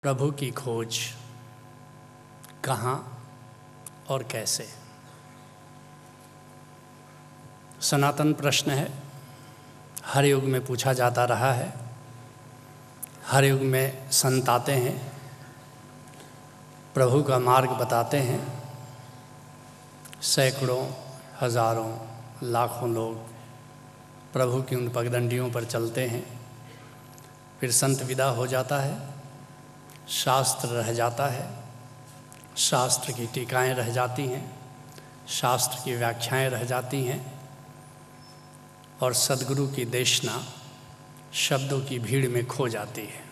प्रभु की खोज कहाँ और कैसे? सनातन प्रश्न है, हर युग में पूछा जाता रहा है। हर युग में संत आते हैं, प्रभु का मार्ग बताते हैं। सैकड़ों, हजारों, लाखों लोग प्रभु की उन पगडंडियों पर चलते हैं। फिर संत विदा हो जाता है, शास्त्र रह जाता है, शास्त्र की टीकाएँ रह जाती हैं, शास्त्र की व्याख्याएँ रह जाती हैं और सद्गुरु की देशना शब्दों की भीड़ में खो जाती है।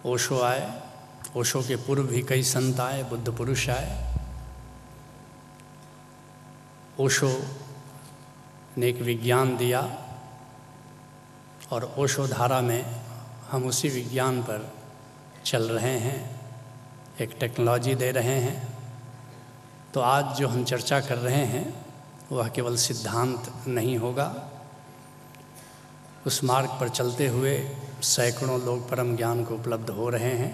ओशो आए, ओशो के पूर्व भी कई संत आए, बुद्ध पुरुष आए। ओशो ने एक विज्ञान दिया और ओशो धारा में हम उसी विज्ञान पर चल रहे हैं, एक टेक्नोलॉजी दे रहे हैं। तो आज जो हम चर्चा कर रहे हैं वह केवल सिद्धांत नहीं होगा। उस मार्ग पर चलते हुए सैकड़ों लोग परम ज्ञान को उपलब्ध हो रहे हैं।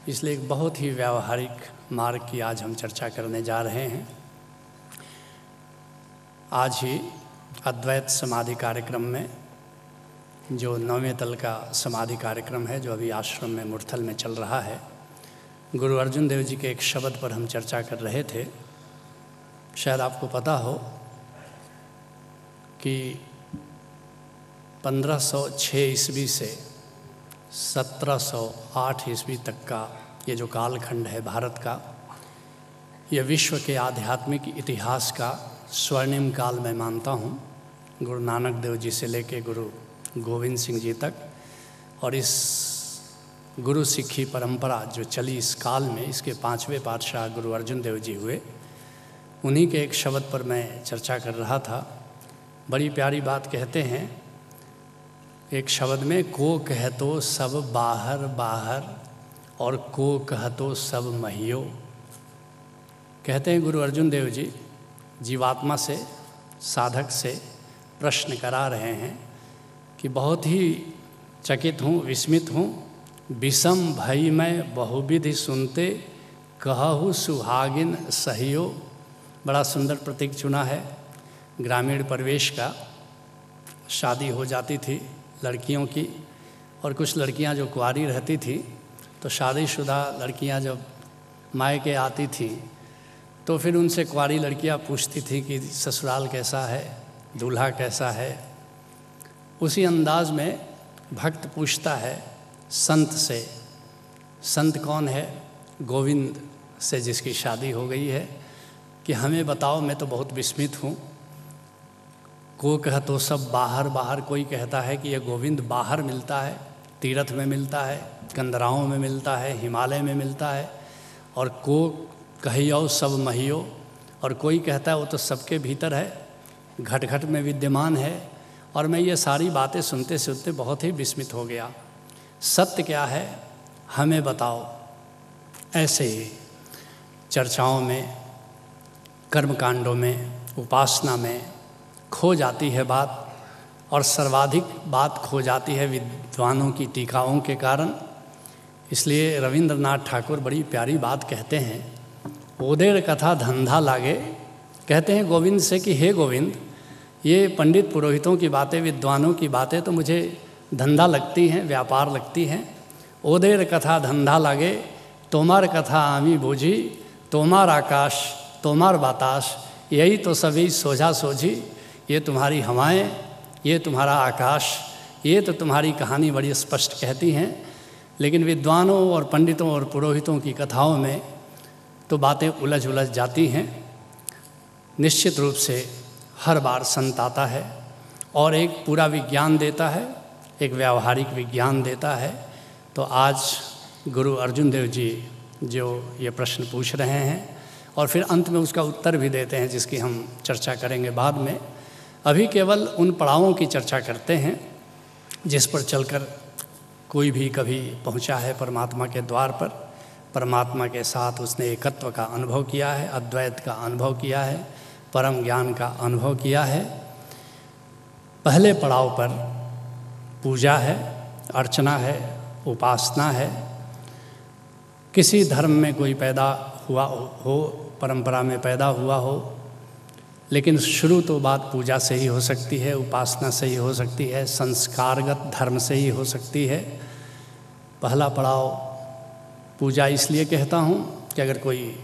इसलिए एक बहुत ही व्यावहारिक मार्ग की आज हम चर्चा करने जा रहे हैं। आज ही अद्वैत समाधि कार्यक्रम में, जो 9वें तल का समाधि कार्यक्रम है, जो अभी आश्रम में मुरथल में चल रहा है, गुरु अर्जुन देव जी के एक शब्द पर हम चर्चा कर रहे थे। शायद आपको पता हो कि 1506 ईस्वी से 1708 ईस्वी तक का ये जो कालखंड है भारत का, यह विश्व के आध्यात्मिक इतिहास का स्वर्णिम काल मैं मानता हूँ। गुरु नानक देव जी से लेके गुरु गोविंद सिंह जी तक, और इस गुरु सिक्खी परंपरा जो चली इस काल में, इसके 5वें पातशाह गुरु अर्जुन देव जी हुए। उन्हीं के एक शब्द पर मैं चर्चा कर रहा था। बड़ी प्यारी बात कहते हैं एक शब्द में, को कह तो सब बाहर बाहर और को कह तो सब महियो। कहते हैं गुरु अर्जुन देव जी जीवात्मा से, साधक से प्रश्न करा रहे हैं कि बहुत ही चकित हूँ, विस्मित हूँ। विषम भई मैं बहुविधि सुनते, कहहु सुहागिन सहियो। बड़ा सुंदर प्रतीक चुना है ग्रामीण परिवेश का। शादी हो जाती थी लड़कियों की, और कुछ लड़कियां जो कुंवारी रहती थी, तो शादीशुदा लड़कियां जब मायके आती थी तो फिर उनसे कुंवारी लड़कियां पूछती थी कि ससुराल कैसा है, दूल्हा कैसा है। उसी अंदाज में भक्त पूछता है संत से, संत कौन है? गोविंद से जिसकी शादी हो गई है, कि हमें बताओ, मैं तो बहुत विस्मित हूँ। को कह तो सब बाहर बाहर, कोई कहता है कि ये गोविंद बाहर मिलता है, तीर्थ में मिलता है, कंदराओं में मिलता है, हिमालय में मिलता है। और को कहियो सब महियो, और कोई कहता है वो तो सबके भीतर है, घट घट में विद्यमान है। और मैं ये सारी बातें सुनते सुनते बहुत ही विस्मित हो गया। सत्य क्या है, हमें बताओ। ऐसे ही चर्चाओं में, कर्मकांडों में, उपासना में खो जाती है बात, और सर्वाधिक बात खो जाती है विद्वानों की टीकाओं के कारण। इसलिए रविंद्रनाथ ठाकुर बड़ी प्यारी बात कहते हैं, ओदेर कथा धंधा लागे। कहते हैं गोविंद से कि हे गोविंद, ये पंडित पुरोहितों की बातें, विद्वानों की बातें तो मुझे धंधा लगती हैं, व्यापार लगती हैं। ओदेर कथा धंधा लागे, तोमार कथा आमी बूझी, तोमार आकाश तोमार बाताश, यही तो सभी सोझा सोझी। ये तुम्हारी हवाएं, ये तुम्हारा आकाश, ये तो तुम्हारी कहानी बड़ी स्पष्ट कहती हैं। लेकिन विद्वानों और पंडितों और पुरोहितों की कथाओं में तो बातें उलझ उलझ जाती हैं। निश्चित रूप से हर बार संत आता है और एक पूरा विज्ञान देता है, एक व्यावहारिक विज्ञान देता है। तो आज गुरु अर्जुन देव जी जो ये प्रश्न पूछ रहे हैं, और फिर अंत में उसका उत्तर भी देते हैं, जिसकी हम चर्चा करेंगे बाद में। अभी केवल उन पड़ावों की चर्चा करते हैं जिस पर चलकर कोई भी कभी पहुंचा है परमात्मा के द्वार पर, परमात्मा के साथ उसने एकत्व का अनुभव किया है, अद्वैत का अनुभव किया है, परम ज्ञान का अनुभव किया है। पहले पड़ाव पर पूजा है अर्चना है, उपासना है। किसी धर्म में कोई पैदा हुआ हो, परंपरा में पैदा हुआ हो, लेकिन शुरू तो बात पूजा से ही हो सकती है, उपासना से ही हो सकती है, संस्कारगत धर्म से ही हो सकती है। पहला पड़ाव पूजा इसलिए कहता हूँ कि अगर कोई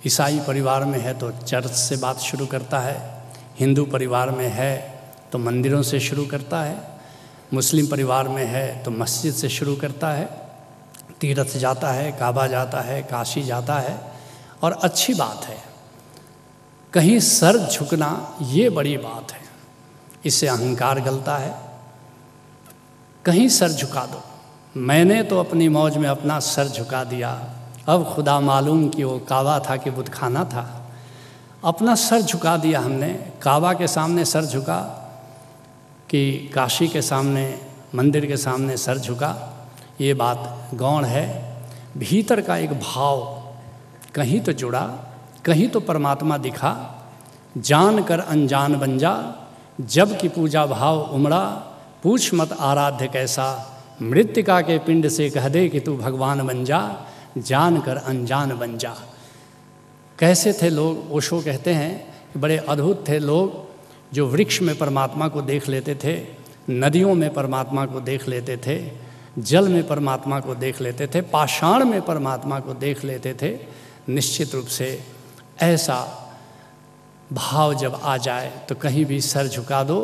ईसाई परिवार में है तो चर्च से बात शुरू करता है, हिंदू परिवार में है तो मंदिरों से शुरू करता है, मुस्लिम परिवार में है तो मस्जिद से शुरू करता है, तीर्थ जाता है, काबा जाता है, काशी जाता है। और अच्छी बात है, कहीं सर झुकना ये बड़ी बात है, इससे अहंकार गलता है। कहीं सर झुका दो। मैंने तो अपनी मौज में अपना सर झुका दिया, अब खुदा मालूम कि वो काबा था कि बुतखाना था। अपना सर झुका दिया हमने, काबा के सामने सर झुका कि काशी के सामने, मंदिर के सामने सर झुका, ये बात गौण है। भीतर का एक भाव कहीं तो जुड़ा, कहीं तो परमात्मा दिखा। जान कर अनजान बन जा, जब की पूजा भाव उमड़ा, पूछ मत आराध्य कैसा, मृत्तिका के पिंड से कह दे कि तू भगवान बन जा, जान कर अनजान बन जा। कैसे थे लोग? ओशो कहते हैं कि बड़े अद्भुत थे लोग जो वृक्ष में परमात्मा को देख लेते थे, नदियों में परमात्मा को देख लेते थे, जल में परमात्मा को देख लेते थे, पाषाण में परमात्मा को देख लेते थे। निश्चित रूप से ऐसा भाव जब आ जाए तो कहीं भी सर झुका दो,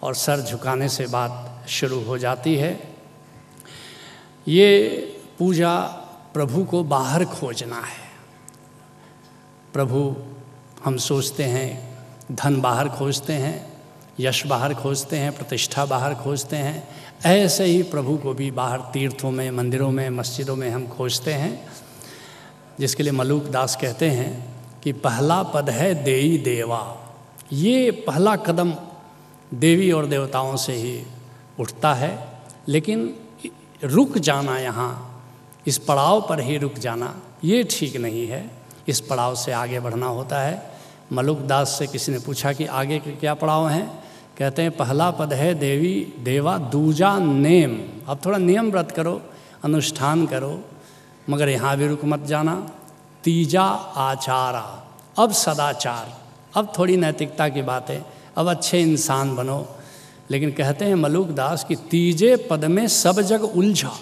और सर झुकाने से बात शुरू हो जाती है। ये पूजा प्रभु को बाहर खोजना है। प्रभु हम सोचते हैं धन बाहर खोजते हैं, यश बाहर खोजते हैं, प्रतिष्ठा बाहर खोजते हैं। ऐसे ही प्रभु को भी बाहर तीर्थों में, मंदिरों में, मस्जिदों में हम खोजते हैं। जिसके लिए मलूक दास कहते हैं कि पहला पद है देई देवा। ये पहला कदम देवी और देवताओं से ही उठता है, लेकिन रुक जाना यहाँ, इस पड़ाव पर ही रुक जाना, ये ठीक नहीं है। इस पड़ाव से आगे बढ़ना होता है। मलूक दास से किसी ने पूछा कि आगे के क्या पड़ाव हैं? कहते हैं पहला पद है देवी देवा, दूजा नेम। अब थोड़ा नियम व्रत करो, अनुष्ठान करो, मगर यहाँ भी रुक मत जाना। तीजा आचारा, अब सदाचार, अब थोड़ी नैतिकता की बात है, अब अच्छे इंसान बनो। लेकिन कहते हैं मलूक दास कि तीजे पद में सब जग उलझा।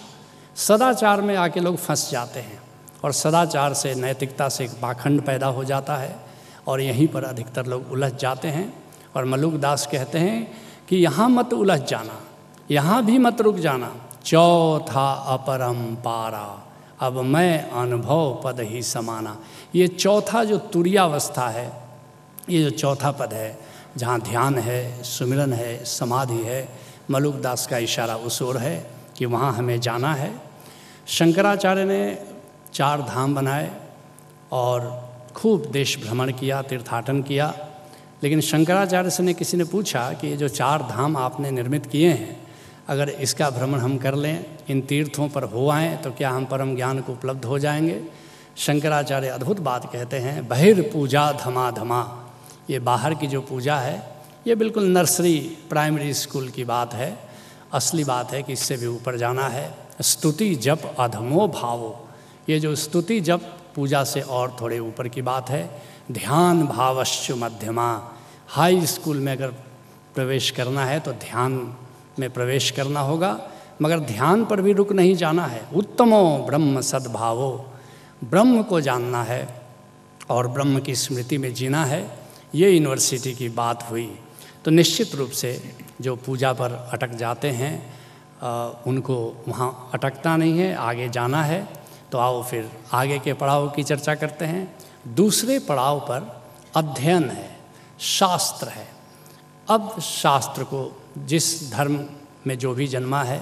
सदाचार में आके लोग फंस जाते हैं, और सदाचार से, नैतिकता से एक पाखंड पैदा हो जाता है, और यहीं पर अधिकतर लोग उलझ जाते हैं। और मलूक दास कहते हैं कि यहाँ मत उलझ जाना, यहाँ भी मत रुक जाना। चौथा अपरंपारा, अब मैं अनुभव पद ही समाना। ये चौथा जो तुरीयावस्था है, ये जो चौथा पद है, जहाँ ध्यान है, सुमिरन है, समाधि है, मलूक दास का इशारा उस ओर है कि वहाँ हमें जाना है। शंकराचार्य ने 4 धाम बनाए और खूब देश भ्रमण किया, तीर्थाटन किया। लेकिन शंकराचार्य से किसी ने पूछा कि ये जो 4 धाम आपने निर्मित किए हैं, अगर इसका भ्रमण हम कर लें, इन तीर्थों पर हो आएँ, तो क्या हम परम ज्ञान को उपलब्ध हो जाएंगे? शंकराचार्य अद्भुत बात कहते हैं, बहिर्पूजा धमाधमा। ये बाहर की जो पूजा है, ये बिल्कुल नर्सरी प्राइमरी स्कूल की बात है। असली बात है कि इससे भी ऊपर जाना है। स्तुति जप अधमो भावो, ये जो स्तुति जप पूजा से और थोड़े ऊपर की बात है। ध्यान भावश्च मध्यमा, हाई स्कूल में अगर प्रवेश करना है तो ध्यान में प्रवेश करना होगा, मगर ध्यान पर भी रुक नहीं जाना है। उत्तमो ब्रह्म सद्भावो, ब्रह्म को जानना है और ब्रह्म की स्मृति में जीना है। ये यूनिवर्सिटी की बात हुई। तो निश्चित रूप से जो पूजा पर अटक जाते हैं उनको वहाँ अटकना नहीं है, आगे जाना है। तो आओ फिर आगे के पड़ाव की चर्चा करते हैं। दूसरे पड़ाव पर अध्ययन है, शास्त्र है। अब शास्त्र को जिस धर्म में जो भी जन्मा है,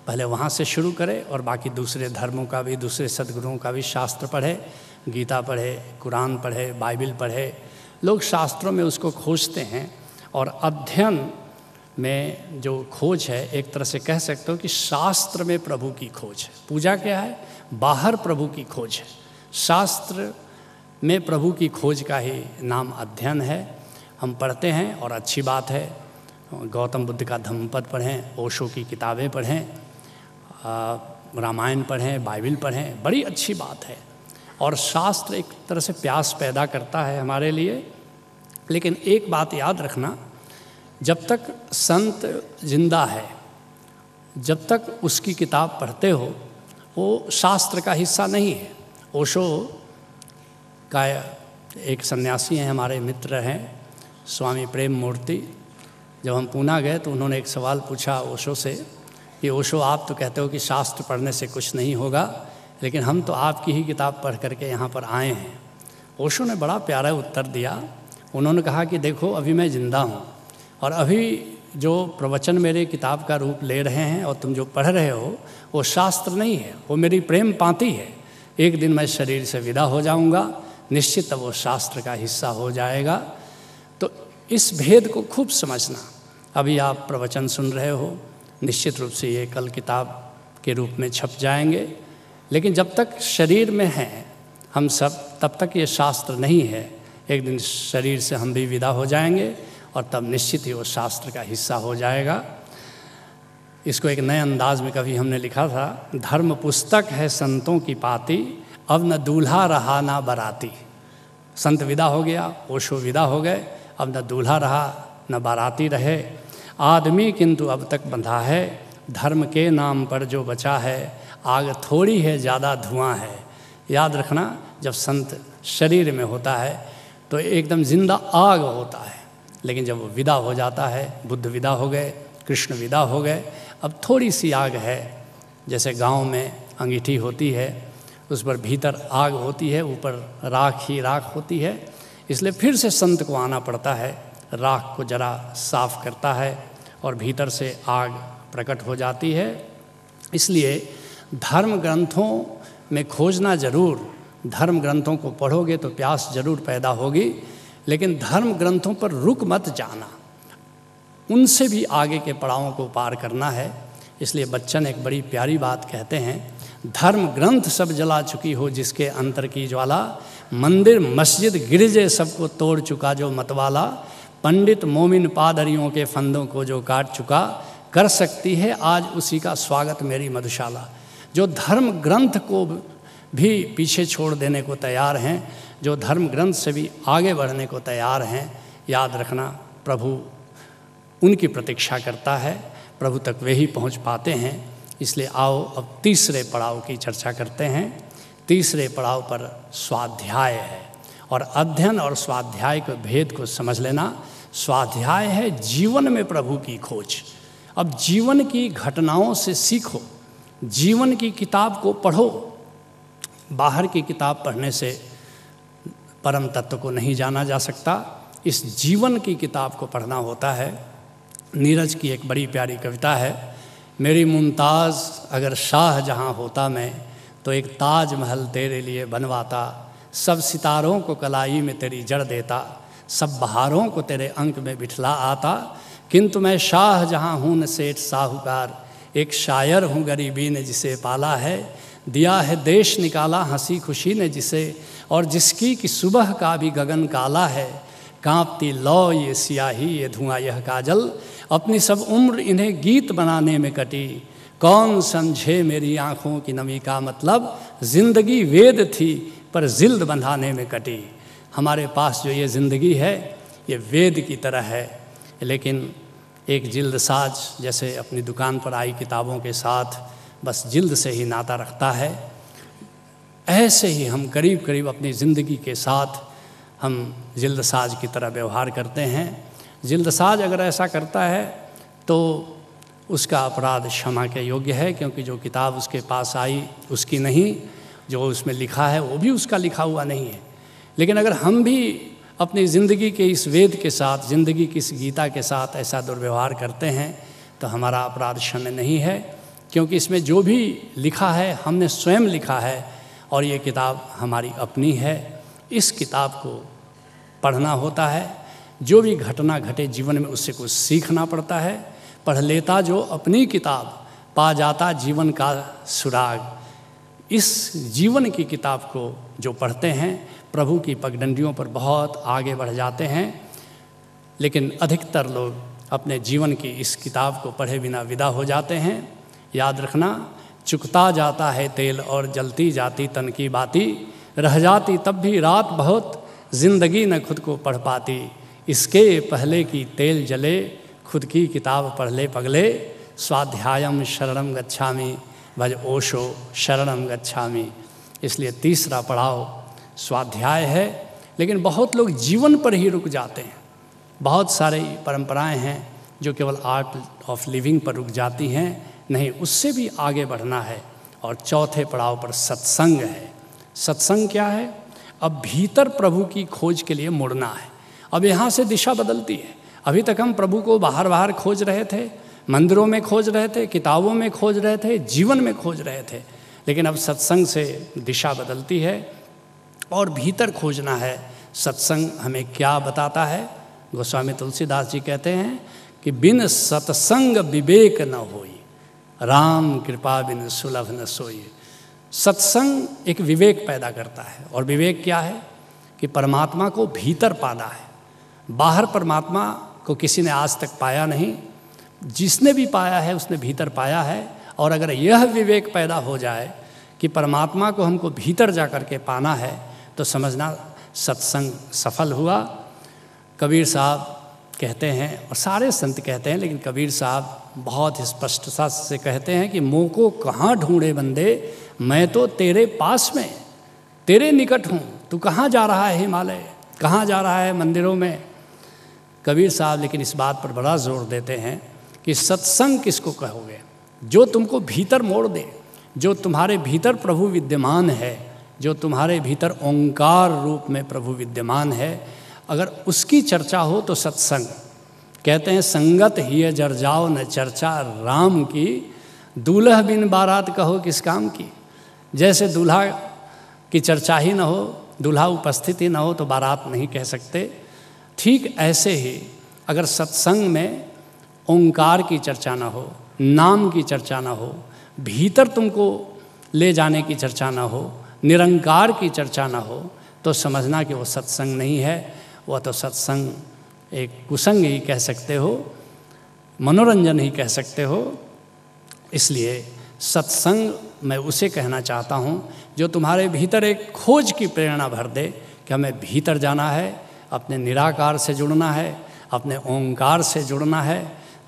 पहले वहाँ से शुरू करे और बाकी दूसरे धर्मों का भी, दूसरे सद्गुरुओं का भी शास्त्र पढ़े, गीता पढ़े, कुरान पढ़े, बाइबिल पढ़े। लोग शास्त्रों में उसको खोजते हैं, और अध्ययन में जो खोज है, एक तरह से कह सकते हो कि शास्त्र में प्रभु की खोज है। पूजा क्या है? बाहर प्रभु की खोज है। शास्त्र में प्रभु की खोज का ही नाम अध्ययन है। हम पढ़ते हैं और अच्छी बात है। गौतम बुद्ध का धम्मपद पढ़ें, ओशो की किताबें पढ़ें, रामायण पढ़ें, बाइबल पढ़ें, बड़ी अच्छी बात है। और शास्त्र एक तरह से प्यास पैदा करता है हमारे लिए। लेकिन एक बात याद रखना, जब तक संत जिंदा है, जब तक उसकी किताब पढ़ते हो, वो शास्त्र का हिस्सा नहीं है। ओशो का एक सन्यासी हैं, हमारे मित्र हैं, स्वामी प्रेम मूर्ति। जब हम पूना गए तो उन्होंने एक सवाल पूछा ओशो से कि ओशो, आप तो कहते हो कि शास्त्र पढ़ने से कुछ नहीं होगा, लेकिन हम तो आपकी ही किताब पढ़ करके यहाँ पर आए हैं। ओशो ने बड़ा प्यारा उत्तर दिया। उन्होंने कहा कि देखो, अभी मैं ज़िंदा हूँ और अभी जो प्रवचन मेरे किताब का रूप ले रहे हैं और तुम जो पढ़ रहे हो, वो शास्त्र नहीं है, वो मेरी प्रेम पांति है। एक दिन मैं शरीर से विदा हो जाऊँगा, निश्चित वो शास्त्र का हिस्सा हो जाएगा। तो इस भेद को खूब समझना। अभी आप प्रवचन सुन रहे हो, निश्चित रूप से ये कल किताब के रूप में छप जाएंगे, लेकिन जब तक शरीर में हैं हम सब, तब तक ये शास्त्र नहीं है। एक दिन शरीर से हम भी विदा हो जाएंगे और तब निश्चित ही वो शास्त्र का हिस्सा हो जाएगा। इसको एक नए अंदाज में कभी हमने लिखा था, धर्म पुस्तक है संतों की पाती, अब न दूल्हा रहा ना बाराती। संत विदा हो गया, ओशो विदा हो गए, अब न दूल्हा रहा न बाराती रहे। आदमी किंतु अब तक बंधा है, धर्म के नाम पर जो बचा है, आग थोड़ी है ज़्यादा धुआं है। याद रखना, जब संत शरीर में होता है तो एकदम जिंदा आग होता है, लेकिन जब वो विदा हो जाता है, बुद्ध विदा हो गए, कृष्ण विदा हो गए, अब थोड़ी सी आग है। जैसे गांव में अंगीठी होती है, उस पर भीतर आग होती है, ऊपर राख ही राख होती है। इसलिए फिर से संत को आना पड़ता है, राख को जरा साफ करता है और भीतर से आग प्रकट हो जाती है। इसलिए धर्म ग्रंथों में खोजना ज़रूर, धर्म ग्रंथों को पढ़ोगे तो प्यास जरूर पैदा होगी, लेकिन धर्म ग्रंथों पर रुक मत जाना, उनसे भी आगे के पड़ावों को पार करना है। इसलिए बच्चन एक बड़ी प्यारी बात कहते हैं, धर्म ग्रंथ सब जला चुकी हो जिसके अंतर की ज्वाला, मंदिर मस्जिद गिरजे सबको तोड़ चुका जो मतवाला, पंडित मोमिन पादरियों के फंदों को जो काट चुका, कर सकती है आज उसी का स्वागत मेरी मधुशाला। जो धर्म ग्रंथ को भी पीछे छोड़ देने को तैयार हैं, जो धर्म ग्रंथ से भी आगे बढ़ने को तैयार हैं, याद रखना प्रभु उनकी प्रतीक्षा करता है, प्रभु तक वे ही पहुँच पाते हैं। इसलिए आओ अब तीसरे पड़ाव की चर्चा करते हैं। तीसरे पड़ाव पर स्वाध्याय है, और अध्ययन और स्वाध्याय के भेद को समझ लेना। स्वाध्याय है जीवन में प्रभु की खोज। अब जीवन की घटनाओं से सीखो, जीवन की किताब को पढ़ो। बाहर की किताब पढ़ने से परम तत्व को नहीं जाना जा सकता, इस जीवन की किताब को पढ़ना होता है। नीरज की एक बड़ी प्यारी कविता है, मेरी मुमताज़ अगर शाहजहाँ होता मैं, तो एक ताजमहल तेरे लिए बनवाता, सब सितारों को कलाई में तेरी जड़ देता, सब बहारों को तेरे अंक में बिठला आता, किंतु मैं शाहजहाँ हूँ न सेठ साहूकार, एक शायर हूँ गरीबी ने जिसे पाला है, दिया है देश निकाला हंसी खुशी ने जिसे, और जिसकी कि सुबह का भी गगन काला है, कांपती लौ ये सियाही ये धुआं यह काजल, अपनी सब उम्र इन्हें गीत बनाने में कटी, कौन समझे मेरी आँखों की नमी का मतलब, जिंदगी वेद थी पर जिल्द बंधाने में कटी। हमारे पास जो ये ज़िंदगी है ये वेद की तरह है, लेकिन एक जिल्द साज जैसे अपनी दुकान पर आई किताबों के साथ बस जिल्द से ही नाता रखता है, ऐसे ही हम करीब करीब अपनी ज़िंदगी के साथ हम जिल्द साज की तरह व्यवहार करते हैं। जिल्द साज अगर ऐसा करता है तो उसका अपराध क्षमा के योग्य है, क्योंकि जो किताब उसके पास आई उसकी नहीं, जो उसमें लिखा है वो भी उसका लिखा हुआ नहीं है। लेकिन अगर हम भी अपनी ज़िंदगी के इस वेद के साथ, ज़िंदगी की इस गीता के साथ ऐसा दुर्व्यवहार करते हैं तो हमारा अपराध क्षम्य नहीं है, क्योंकि इसमें जो भी लिखा है हमने स्वयं लिखा है और ये किताब हमारी अपनी है। इस किताब को पढ़ना होता है, जो भी घटना घटे जीवन में उससे कुछ सीखना पड़ता है। पढ़ लेता जो अपनी किताब, पा जाता जीवन का सुराग। इस जीवन की किताब को जो पढ़ते हैं प्रभु की पगडंडियों पर बहुत आगे बढ़ जाते हैं, लेकिन अधिकतर लोग अपने जीवन की इस किताब को पढ़े बिना विदा हो जाते हैं। याद रखना, चुकता जाता है तेल और जलती जाती तन की बाती, रह जाती तब भी रात बहुत, जिंदगी न खुद को पढ़ पाती। इसके पहले कि तेल जले, खुद की किताब पढ़ ले पगले। स्वाध्यायम शरणम गच्छामि, भज ओशो शरणम गच्छामि। इसलिए तीसरा पड़ाव स्वाध्याय है। लेकिन बहुत लोग जीवन पर ही रुक जाते हैं। बहुत सारी परंपराएं हैं जो केवल आर्ट ऑफ लिविंग पर रुक जाती हैं। नहीं, उससे भी आगे बढ़ना है। और चौथे पड़ाव पर सत्संग है। सत्संग क्या है? अब भीतर प्रभु की खोज के लिए मुड़ना है। अब यहाँ से दिशा बदलती है। अभी तक हम प्रभु को बाहर बाहर खोज रहे थे, मंदिरों में खोज रहे थे, किताबों में खोज रहे थे, जीवन में खोज रहे थे। लेकिन अब सत्संग से दिशा बदलती है और भीतर खोजना है। सत्संग हमें क्या बताता है? गोस्वामी तुलसीदास जी कहते हैं कि बिन सत्संग विवेक न होई, राम कृपा बिन सुलभ न सोई। सत्संग एक विवेक पैदा करता है। और विवेक क्या है? कि परमात्मा को भीतर पाना है। बाहर परमात्मा को किसी ने आज तक पाया नहीं। जिसने भी पाया है उसने भीतर पाया है। और अगर यह विवेक पैदा हो जाए कि परमात्मा को हमको भीतर जा कर के पाना है, तो समझना सत्संग सफल हुआ। कबीर साहब कहते हैं, और सारे संत कहते हैं, लेकिन कबीर साहब बहुत स्पष्टता से कहते हैं कि मोह को कहाँ ढूंढे बंदे, मैं तो तेरे पास में, तेरे निकट हूँ। तू कहाँ जा रहा है हिमालय, कहाँ जा रहा है मंदिरों में? कबीर साहब लेकिन इस बात पर बड़ा जोर देते हैं कि सत्संग किसको कहोगे? जो तुमको भीतर मोड़ दे, जो तुम्हारे भीतर प्रभु विद्यमान है, जो तुम्हारे भीतर ओंकार रूप में प्रभु विद्यमान है, अगर उसकी चर्चा हो तो सत्संग। कहते हैं संगत ही जर जाओ न चर्चा राम की, दूल्हा बिन बारात कहो किस काम की। जैसे दूल्हा की चर्चा ही न हो, दूल्हा उपस्थित ही न हो, तो बारात नहीं कह सकते। ठीक ऐसे ही अगर सत्संग में ओंकार की चर्चा ना हो, नाम की चर्चा ना हो, भीतर तुमको ले जाने की चर्चा ना हो, निरंकार की चर्चा ना हो, तो समझना कि वो सत्संग नहीं है। वह तो सत्संग एक कुसंग ही कह सकते हो, मनोरंजन ही कह सकते हो। इसलिए सत्संग मैं उसे कहना चाहता हूँ जो तुम्हारे भीतर एक खोज की प्रेरणा भर दे कि हमें भीतर जाना है, अपने निराकार से जुड़ना है, अपने ओंकार से जुड़ना है,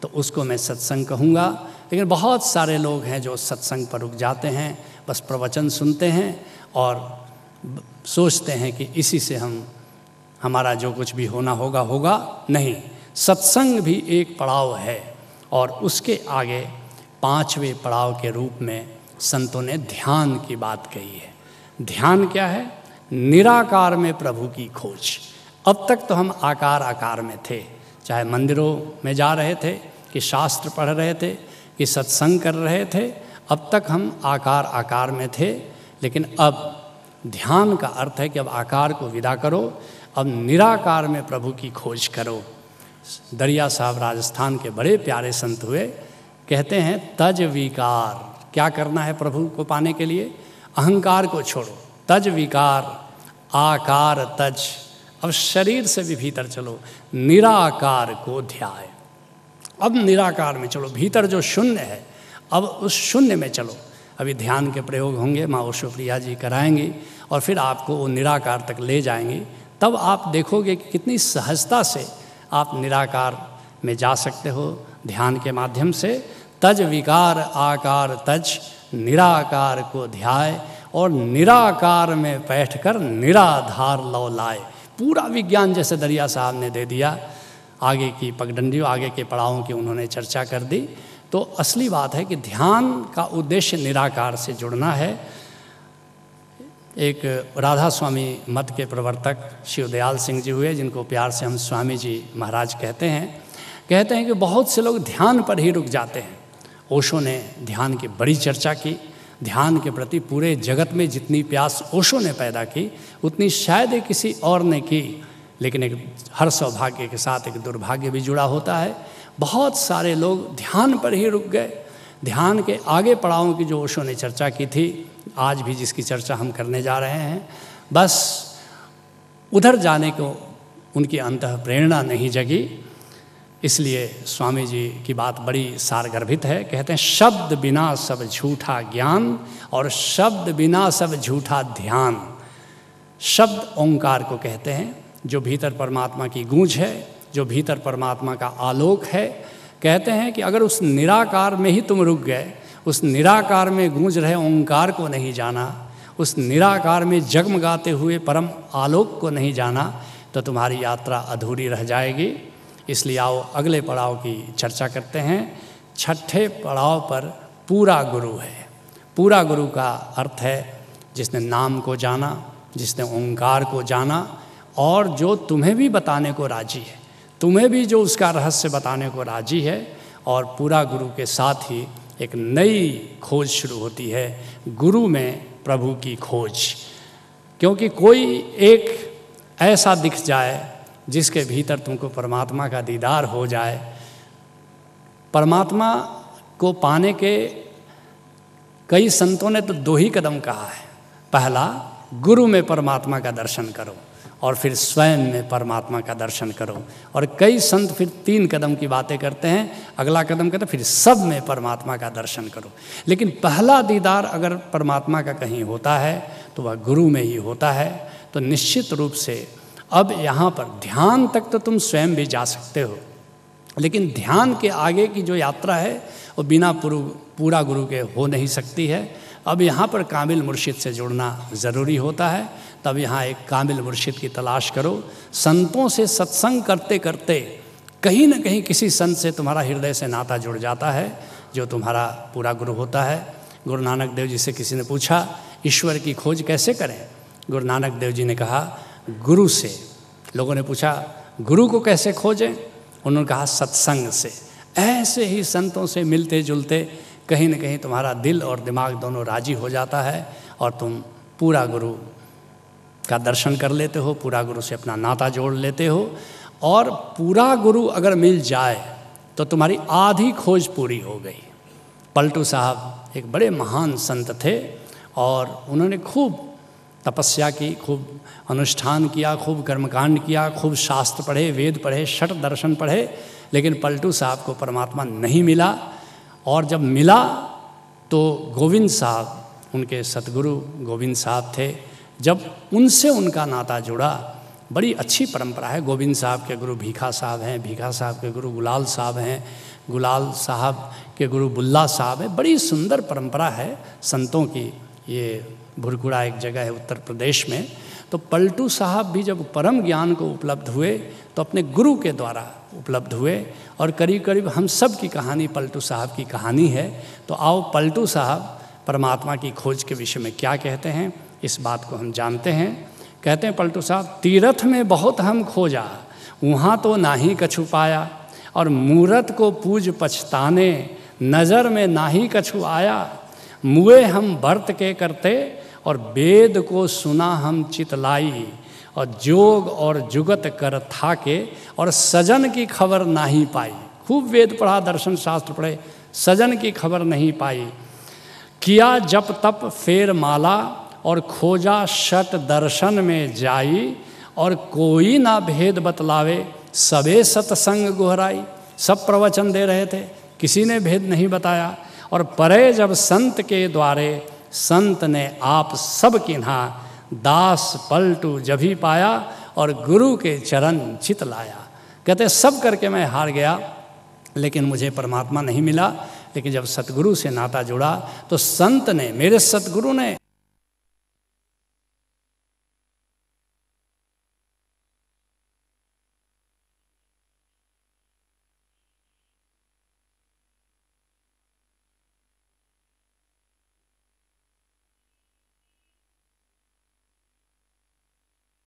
तो उसको मैं सत्संग कहूँगा। लेकिन बहुत सारे लोग हैं जो सत्संग पर रुक जाते हैं, बस प्रवचन सुनते हैं और सोचते हैं कि इसी से हमारा जो कुछ भी होना होगा होगा। नहीं, सत्संग भी एक पड़ाव है। और उसके आगे पांचवें पड़ाव के रूप में संतों ने ध्यान की बात कही है। ध्यान क्या है? निराकार में प्रभु की खोज। अब तक तो हम आकार आकार में थे, चाहे मंदिरों में जा रहे थे, कि शास्त्र पढ़ रहे थे, कि सत्संग कर रहे थे, अब तक हम आकार आकार में थे। लेकिन अब ध्यान का अर्थ है कि अब आकार को विदा करो, अब निराकार में प्रभु की खोज करो। दरिया साहब राजस्थान के बड़े प्यारे संत हुए, कहते हैं तज विकार। क्या करना है प्रभु को पाने के लिए? अहंकार को छोड़ो, तज विकार, आकार तज। अब शरीर से भी भीतर चलो, निराकार को ध्याय। अब निराकार में चलो, भीतर जो शून्य है, अब उस शून्य में चलो। अभी ध्यान के प्रयोग होंगे, माँ ओशोप्रिया जी कराएंगी और फिर आपको वो निराकार तक ले जाएंगी। तब आप देखोगे कि कितनी सहजता से आप निराकार में जा सकते हो ध्यान के माध्यम से। तज विकार आकार तज, निराकार को ध्याय, और निराकार में बैठकर निराधार लौ लाए। पूरा विज्ञान जैसे दरिया साहब ने दे दिया। आगे की पगडंडियों, आगे के पड़ावों की उन्होंने चर्चा कर दी। तो असली बात है कि ध्यान का उद्देश्य निराकार से जुड़ना है। एक राधा स्वामी मत के प्रवर्तक शिवदयाल सिंह जी हुए, जिनको प्यार से हम स्वामी जी महाराज कहते हैं कि बहुत से लोग ध्यान पर ही रुक जाते हैं। ओशो ने ध्यान की बड़ी चर्चा की। ध्यान के प्रति पूरे जगत में जितनी प्यास ओशो ने पैदा की, उतनी शायद ही किसी और ने की। लेकिन एक हर सौभाग्य के साथ एक दुर्भाग्य भी जुड़ा होता है। बहुत सारे लोग ध्यान पर ही रुक गए। ध्यान के आगे पड़ावों की जो ओशो ने चर्चा की थी, आज भी जिसकी चर्चा हम करने जा रहे हैं, बस उधर जाने को उनकी अंतः प्रेरणा नहीं जगी। इसलिए स्वामी जी की बात बड़ी सारगर्भित है। कहते हैं शब्द बिना सब झूठा ज्ञान और शब्द बिना सब झूठा ध्यान। शब्द ओंकार को कहते हैं, जो भीतर परमात्मा की गूंज है, जो भीतर परमात्मा का आलोक है। कहते हैं कि अगर उस निराकार में ही तुम रुक गए, उस निराकार में गूंज रहे ओंकार को नहीं जाना, उस निराकार में जगमगाते हुए परम आलोक को नहीं जाना, तो तुम्हारी यात्रा अधूरी रह जाएगी। इसलिए आओ अगले पड़ाव की चर्चा करते हैं। छठे पड़ाव पर पूरा गुरु है। पूरा गुरु का अर्थ है जिसने नाम को जाना, जिसने ओंकार को जाना और जो तुम्हें भी बताने को राजी है, तुम्हें भी जो उसका रहस्य बताने को राजी है। और पूरा गुरु के साथ ही एक नई खोज शुरू होती है, गुरु में प्रभु की खोज। क्योंकि कोई एक ऐसा दिख जाए जिसके भीतर तुमको परमात्मा का दीदार हो जाए। परमात्मा को पाने के कई संतों ने तो 2 ही कदम कहा है। पहला, गुरु में परमात्मा का दर्शन करो और फिर स्वयं में परमात्मा का दर्शन करो। और कई संत फिर 3 कदम की बातें करते हैं। अगला कदम कहते हैं फिर सब में परमात्मा का दर्शन करो। लेकिन पहला दीदार अगर परमात्मा का कहीं होता है तो वह गुरु में ही होता है। तो निश्चित रूप से अब यहाँ पर ध्यान तक तो तुम स्वयं भी जा सकते हो, लेकिन ध्यान के आगे की जो यात्रा है वो बिना पूरा गुरु के हो नहीं सकती है। अब यहाँ पर कामिल मुर्शिद से जुड़ना ज़रूरी होता है। तब यहाँ एक कामिल मुर्शिद की तलाश करो। संतों से सत्संग करते करते कहीं न कहीं किसी संत से तुम्हारा हृदय से नाता जुड़ जाता है, जो तुम्हारा पूरा गुरु होता है। गुरु नानक देव जी से किसी ने पूछा ईश्वर की खोज कैसे करें? गुरु नानक देव जी ने कहा गुरु से। लोगों ने पूछा गुरु को कैसे खोजें? उन्होंने कहा सत्संग से। ऐसे ही संतों से मिलते जुलते कहीं न कहीं तुम्हारा दिल और दिमाग दोनों राजी हो जाता है और तुम पूरा गुरु का दर्शन कर लेते हो, पूरा गुरु से अपना नाता जोड़ लेते हो। और पूरा गुरु अगर मिल जाए तो तुम्हारी आधी खोज पूरी हो गई। पलटू साहब एक बड़े महान संत थे और उन्होंने खूब तपस्या की, खूब अनुष्ठान किया, खूब कर्मकांड किया, खूब शास्त्र पढ़े, वेद पढ़े, षट दर्शन पढ़े, लेकिन पलटू साहब को परमात्मा नहीं मिला। और जब मिला तो गोविंद साहब, उनके सतगुरु गोविंद साहब थे, जब उनसे उनका नाता जुड़ा। बड़ी अच्छी परंपरा है। गोविंद साहब के गुरु भीखा साहब हैं, भीखा साहब के गुरु गुलाल साहब हैं, गुलाल साहब के गुरु बुल्ला साहब हैं। बड़ी सुंदर परंपरा है संतों की। ये भुरकुड़ा एक जगह है उत्तर प्रदेश में। तो पलटू साहब भी जब परम ज्ञान को उपलब्ध हुए तो अपने गुरु के द्वारा उपलब्ध हुए। और करीब करीब हम सब की कहानी पलटू साहब की कहानी है। तो आओ पलटू साहब परमात्मा की खोज के विषय में क्या कहते हैं, इस बात को हम जानते हैं। कहते हैं पलटू साहब, तीरथ में बहुत हम खोजा, वहाँ तो ना ही कछु पाया, और मूरत को पूज पछताने, नज़र में ना ही कछु आया। मुए हम व्रत के करते और वेद को सुना हम चितलाई, और जोग और जुगत कर थाके और सजन की खबर नहीं पाई। खूब वेद पढ़ा, दर्शन शास्त्र पढ़े, सजन की खबर नहीं पाई। किया जप तप फेर माला और खोजा शत दर्शन में जाई, और कोई ना भेद बतलावे सबे सत्संग गोहराई। सब प्रवचन दे रहे थे, किसी ने भेद नहीं बताया। और परे जब संत के द्वारे, संत ने आप सब किन्हा, दास पलटू जभी पाया और गुरु के चरण चित लाया। कहते सब करके मैं हार गया, लेकिन मुझे परमात्मा नहीं मिला। लेकिन जब सतगुरु से नाता जुड़ा तो संत ने, मेरे सतगुरु ने